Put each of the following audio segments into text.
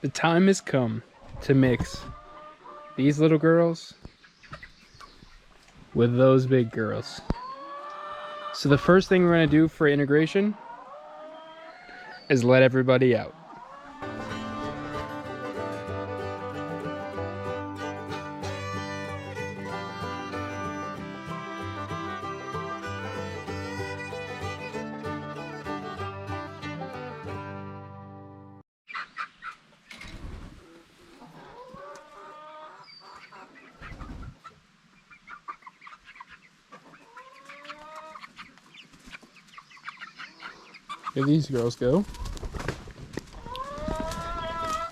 The time has come to mix these little girls with those big girls. So the first thing we're going to do for integration is let everybody out. Here these girls go.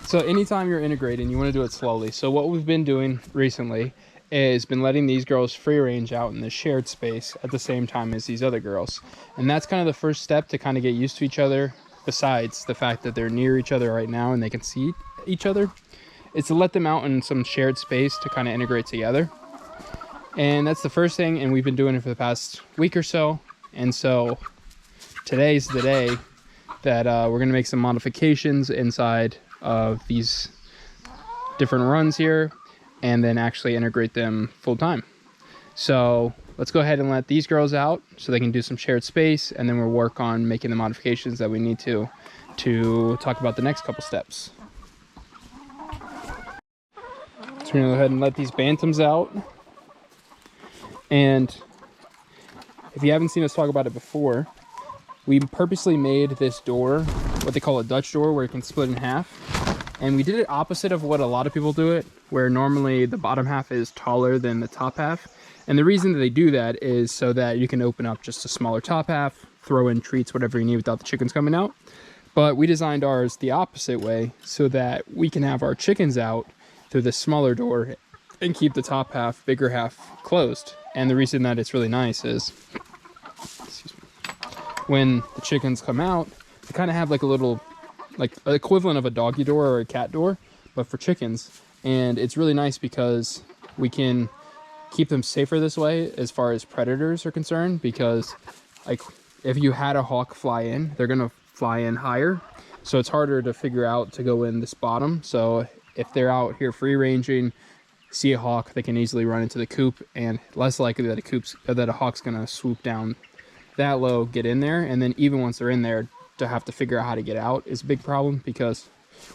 So anytime you're integrating, you want to do it slowly. So what we've been doing recently is been letting these girls free range out in the shared space at the same time as these other girls. And that's kind of the first step to kind of get used to each other, besides the fact that they're near each other right now and they can see each other. It's to let them out in some shared space to kind of integrate together. And that's the first thing, and we've been doing it for the past week or so. And so today's the day that we're going to make some modifications inside of these different runs here and then actually integrate them full time. So let's go ahead and let these girls out so they can do some shared space, and then we'll work on making the modifications that we need to talk about the next couple steps. So we're going to go ahead and let these bantams out. And if you haven't seen us talk about it before, we purposely made this door what they call a Dutch door, where it can split in half. And we did it opposite of what a lot of people do it, where normally the bottom half is taller than the top half. And the reason that they do that is so that you can open up just a smaller top half, throw in treats, whatever you need without the chickens coming out. But we designed ours the opposite way so that we can have our chickens out through this smaller door and keep the top half, bigger half closed. And the reason that it's really nice is, when the chickens come out, they kind of have like a little, like equivalent of a doggy door or a cat door, but for chickens. And it's really nice because we can keep them safer this way as far as predators are concerned, because like if you had a hawk fly in, they're gonna fly in higher, so it's harder to figure out to go in this bottom. So if they're out here free ranging, see a hawk, they can easily run into the coop, and less likely that a hawk's gonna swoop down that low, get in there. And then even once they're in there, to have to figure out how to get out is a big problem, because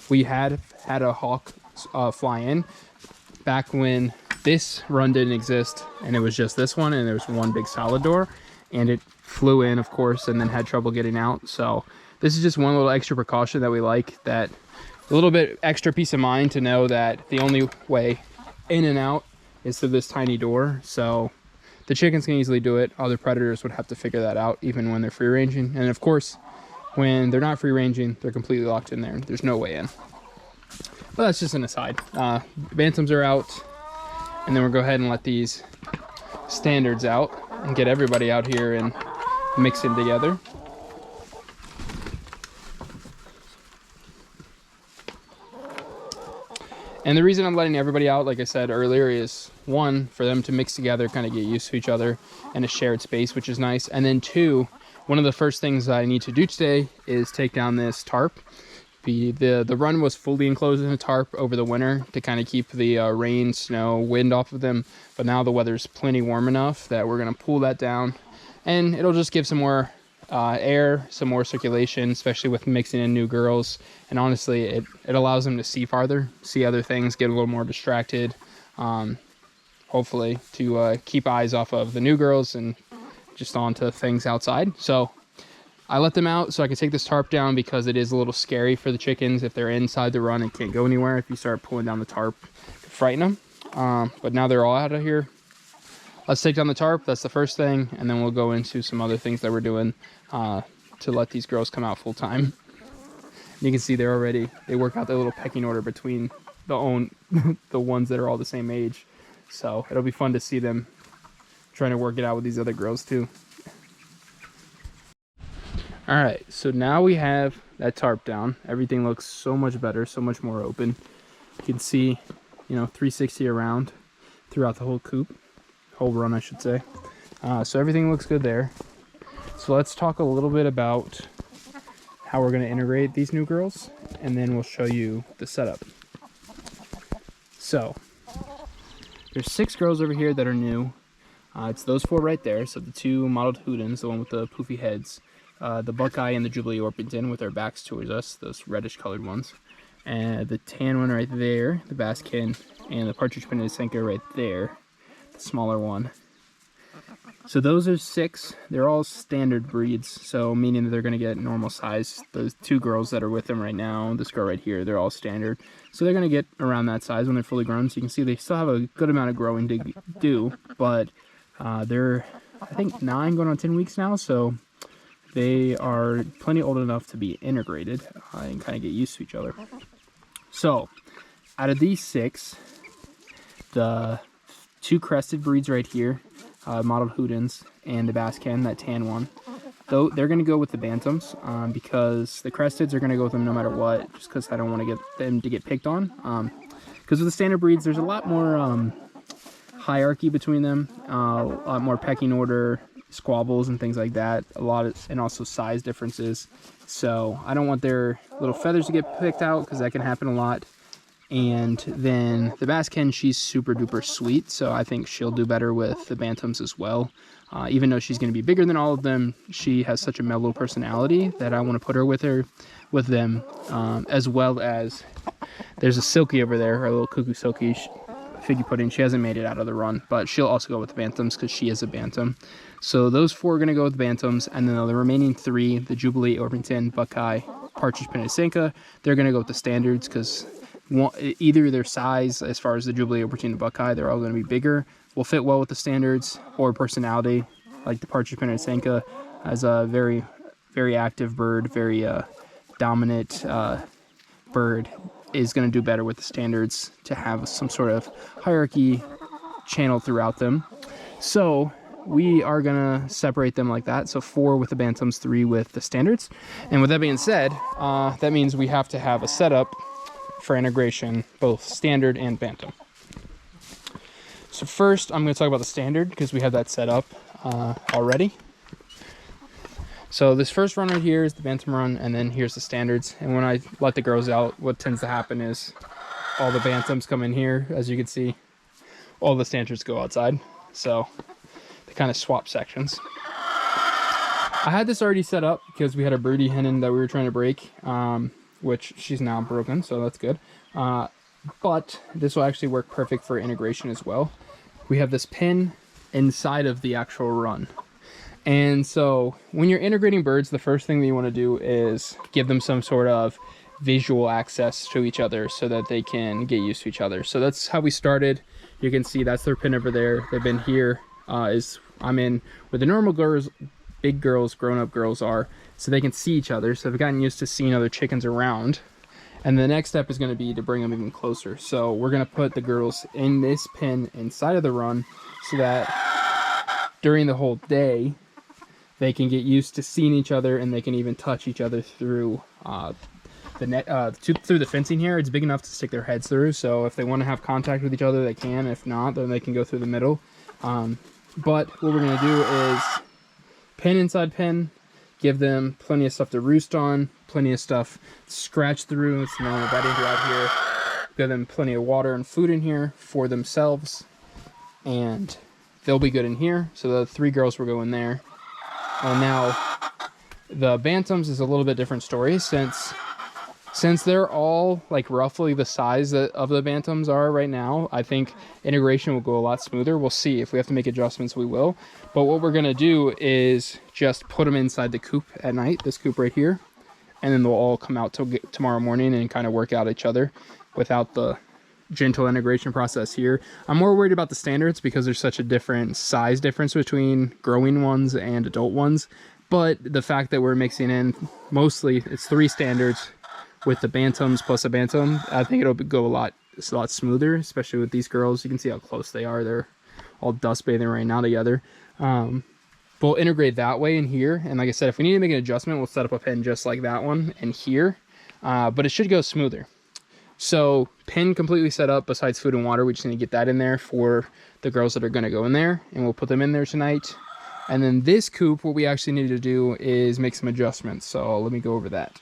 we had a hawk fly in back when this run didn't exist and it was just this one, and there was one big solid door, and it flew in, of course, and then had trouble getting out. So this is just one little extra precaution that we like, that a little bit extra peace of mind to know that the only way in and out is through this tiny door. So the chickens can easily do it. Other predators would have to figure that out even when they're free ranging. And of course, when they're not free ranging, they're completely locked in there. There's no way in. But that's just an aside. Bantams are out, and then we'll go ahead and let these standards out and get everybody out here and mixing together. And the reason I'm letting everybody out, like I said earlier, is one, for them to mix together, kind of get used to each other in a shared space, which is nice. And then two, one of the first things I need to do today is take down this tarp. The run was fully enclosed in a tarp over the winter to kind of keep the rain, snow, wind off of them. But now the weather's plenty warm enough that we're going to pull that down, and it'll just give some more air, some more circulation, especially with mixing in new girls. And honestly, it allows them to see farther, see other things, get a little more distracted, hopefully to keep eyes off of the new girls and just onto things outside. So I let them out so I can take this tarp down, because it is a little scary for the chickens if they're inside the run and can't go anywhere. If you start pulling down the tarp, it can frighten them. But now they're all out of here. Let's take down the tarp. That's the first thing, and then we'll go into some other things that we're doing to let these girls come out full time. You can see they work out their little pecking order between the ones that are all the same age. So it'll be fun to see them trying to work it out with these other girls too. All right, so now we have that tarp down. Everything looks so much better, so much more open. You can see, 360 around throughout the whole coop, whole run, I should say. So everything looks good there. So let's talk a little bit about how we're going to integrate these new girls, and then we'll show you the setup. So there's 6 girls over here that are new. It's those 4 right there. So the 2 mottled Hootens, the one with the poofy heads, the Buckeye and the Jubilee Orpington with their backs towards us, those reddish colored ones, and the tan one right there, the Baskin, and the Partridge Pin Senka right there, the smaller one. So those are 6. They're all standard breeds, so meaning that they're going to get normal size. Those 2 girls that are with them right now, this girl right here, they're all standard. So they're going to get around that size when they're fully grown. So you can see they still have a good amount of growing to do, but they're, I think, 9 going on 10 weeks now, so they are plenty old enough to be integrated and kind of get used to each other. So out of these 6, the 2 crested breeds right here, mottled Hootens and the Baskin, that tan one, though they're going to go with the Bantams because the cresteds are going to go with them no matter what, just because I don't want to get them to get picked on. Because with the standard breeds, there's a lot more hierarchy between them, a lot more pecking order, squabbles and things like that, and also size differences. So I don't want their little feathers to get picked out because that can happen a lot. And then the Baskin, she's super duper sweet, so I think she'll do better with the Bantams as well. Even though she's going to be bigger than all of them, she has such a mellow personality that I want to put her with them, as well as there's a Silky over there, our little cuckoo Silky figgy pudding. She hasn't made it out of the run, but she'll also go with the Bantams because she is a Bantam. So those 4 are going to go with the Bantams, and then the remaining 3, the Jubilee, Orpington, Buckeye, Partridge Pin Senka, they're going to go with the standards because either their size, as far as the Jubilee, Orpington, and Buckeye, they're all going to be bigger, will fit well with the standards, or personality, like the Partridge Pin Senka as a very, very active bird, very dominant bird, is going to do better with the standards to have some sort of hierarchy channel throughout them. So we are going to separate them like that. So 4 with the Bantams, 3 with the standards. And with that being said, that means we have to have a setup for integration, both standard and Bantam. So first I'm going to talk about the standard because we have that set up already. So this first run right here is the Bantam run, and then here's the standards. And when I let the girls out, what tends to happen is all the Bantams come in here. As you can see, all the standards go outside. So they kind of swap sections. I had this already set up because we had a birdie hen that we were trying to break, which she's now broken, so that's good. But this will actually work perfect for integration as well. We have this pin inside of the actual run. And so when you're integrating birds, the first thing that you want to do is give them some sort of visual access to each other so that they can get used to each other. So that's how we started. You can see that's their pin over there. They've been here, I'm in where the normal girls, big girls, grown-up girls are, so they can see each other. So they've gotten used to seeing other chickens around. And the next step is going to be to bring them even closer. So we're going to put the girls in this pen inside of the run so that during the whole day, they can get used to seeing each other, and they can even touch each other through the net, through the fencing here. It's big enough to stick their heads through. So if they want to have contact with each other, they can. If not, then they can go through the middle. But what we're going to do is pen inside pen, give them plenty of stuff to roost on, plenty of stuff to scratch through. It's normal bedding throughout here. Give them plenty of water and food in here for themselves, and they'll be good in here. So the 3 girls will go in there. And now the Bantams is a little bit different story since they're all like roughly the size of the Bantams are right now. I think integration will go a lot smoother. We'll see. If we have to make adjustments, we will. But what we're going to do is just put them inside the coop at night, this coop right here. And then they'll all come out tomorrow morning and kind of work out each other without the gentle integration process here. I'm more worried about the standards because there's such a different size difference between growing ones and adult ones. But the fact that we're mixing in mostly, it's 3 standards with the Bantams plus a Bantam, I think it'll go a lot smoother, especially with these girls. You can see how close they are. They're all dust bathing right now together. We'll integrate that way in here. And like I said, if we need to make an adjustment, we'll set up a pen just like that one in here. But it should go smoother. So pen completely set up besides food and water. We just need to get that in there for the girls that are going to go in there. And we'll put them in there tonight. And then this coop, what we actually need to do is make some adjustments. So let me go over that.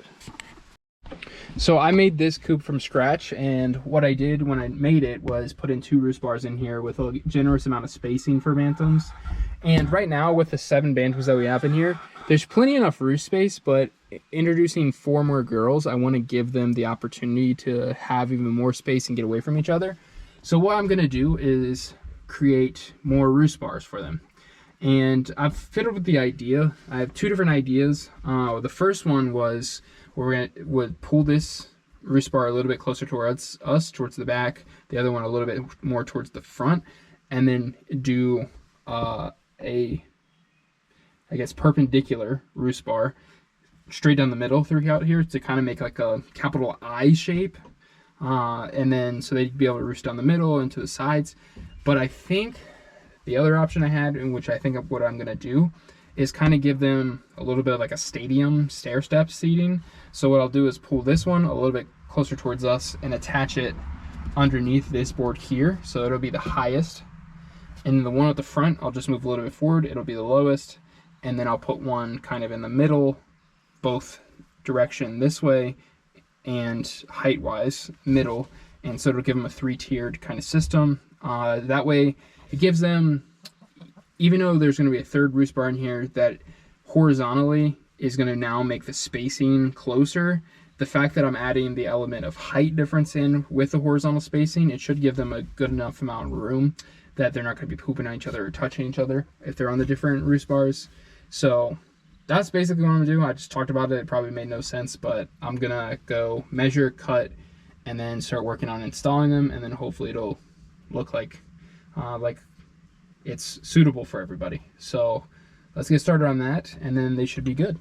So I made this coop from scratch, and what I did when I made it was put in 2 roost bars in here with a generous amount of spacing for bantams. And right now with the 7 bantams that we have in here, there's plenty enough roost space, but introducing 4 more girls, I want to give them the opportunity to have even more space and get away from each other. So what I'm going to do is create more roost bars for them. And I've fiddled with the idea. I have 2 different ideas. The first one was we're gonna pull this roost bar a little bit closer towards us, towards the back. The other one a little bit more towards the front, and then do a, I guess, perpendicular roost bar straight down the middle throughout here to kind of make like a capital I shape. And then so they'd be able to roost down the middle and to the sides. But I think the other option I had, in which I think of what I'm gonna do, is kind of give them a little bit of like a stadium stair step seating. So what I'll do is pull this one a little bit closer towards us and attach it underneath this board here. So it'll be the highest. And the one at the front, I'll just move a little bit forward. It'll be the lowest. And then I'll put one kind of in the middle, both direction this way and height wise, middle. And so it'll give them a 3-tiered kind of system. That way it gives them, even though there's going to be a 3rd roost bar in here that horizontally is going to now make the spacing closer, the fact that I'm adding the element of height difference in with the horizontal spacing, it should give them a good enough amount of room that they're not going to be pooping on each other or touching each other if they're on the different roost bars. So that's basically what I'm going to do. I just talked about it. It probably made no sense, but I'm going to go measure, cut, and then start working on installing them, and then hopefully it'll look like it's suitable for everybody. So let's get started on that, and then they should be good.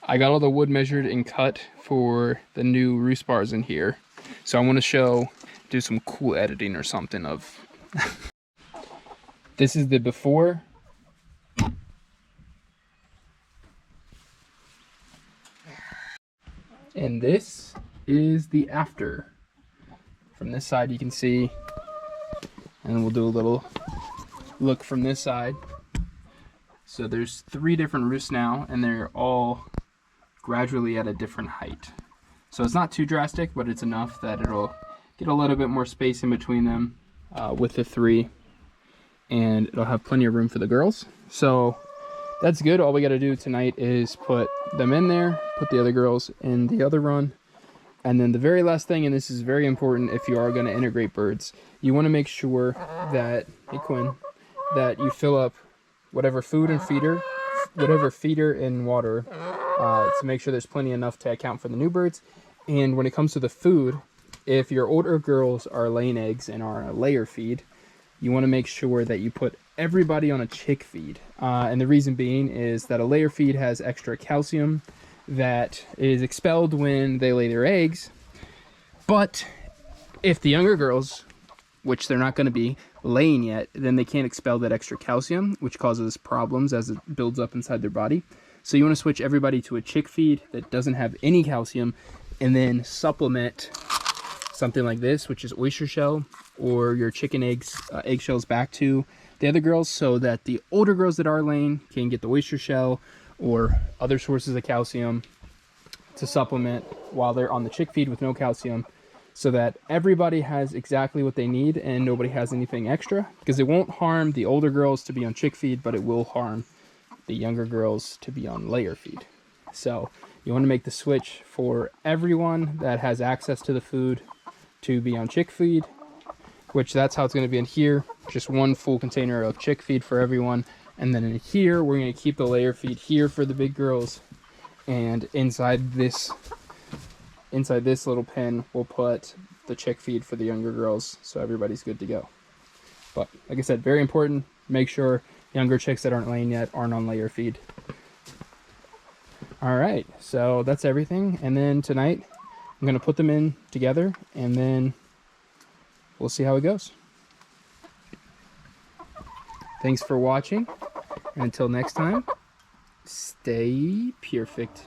I got all the wood measured and cut for the new roost bars in here. So I want to do some cool editing or something of. This is the before. And this is the after. From this side you can see, and we'll do a little look from this side. So there's 3 different roosts now, and they're all gradually at a different height. So it's not too drastic, but it's enough that it'll get a little bit more space in between them with the 3, and it'll have plenty of room for the girls. So that's good. All we got to do tonight is put them in there, put the other girls in the other run. And then the very last thing, and this is very important if you are going to integrate birds, you want to make sure that, hey Quinn, that you fill up whatever food and feeder, whatever feeder and water, to make sure there's plenty enough to account for the new birds. And when it comes to the food, if your older girls are laying eggs and are on a layer feed, you want to make sure that you put everybody on a chick feed. And the reason being is that a layer feed has extra calcium that is expelled when they lay their eggs. But if the younger girls, which they're not going to be laying yet, then they can't expel that extra calcium, which causes problems as it builds up inside their body. So you want to switch everybody to a chick feed that doesn't have any calcium, and then supplement something like this, which is oyster shell, or your chicken eggshells back to the other girls, so that the older girls that are laying can get the oyster shell or other sources of calcium to supplement while they're on the chick feed with no calcium, so that everybody has exactly what they need and nobody has anything extra, because it won't harm the older girls to be on chick feed, but it will harm the younger girls to be on layer feed. So you want to make the switch for everyone that has access to the food to be on chick feed, which that's how it's going to be in here. Just one full container of chick feed for everyone. And then in here, we're going to keep the layer feed here for the big girls. And inside this little pen, we'll put the chick feed for the younger girls, so everybody's good to go. But like I said, very important, make sure younger chicks that aren't laying yet aren't on layer feed. All right, so that's everything. And then tonight, I'm going to put them in together, and then we'll see how it goes. Thanks for watching, and until next time, stay perfect.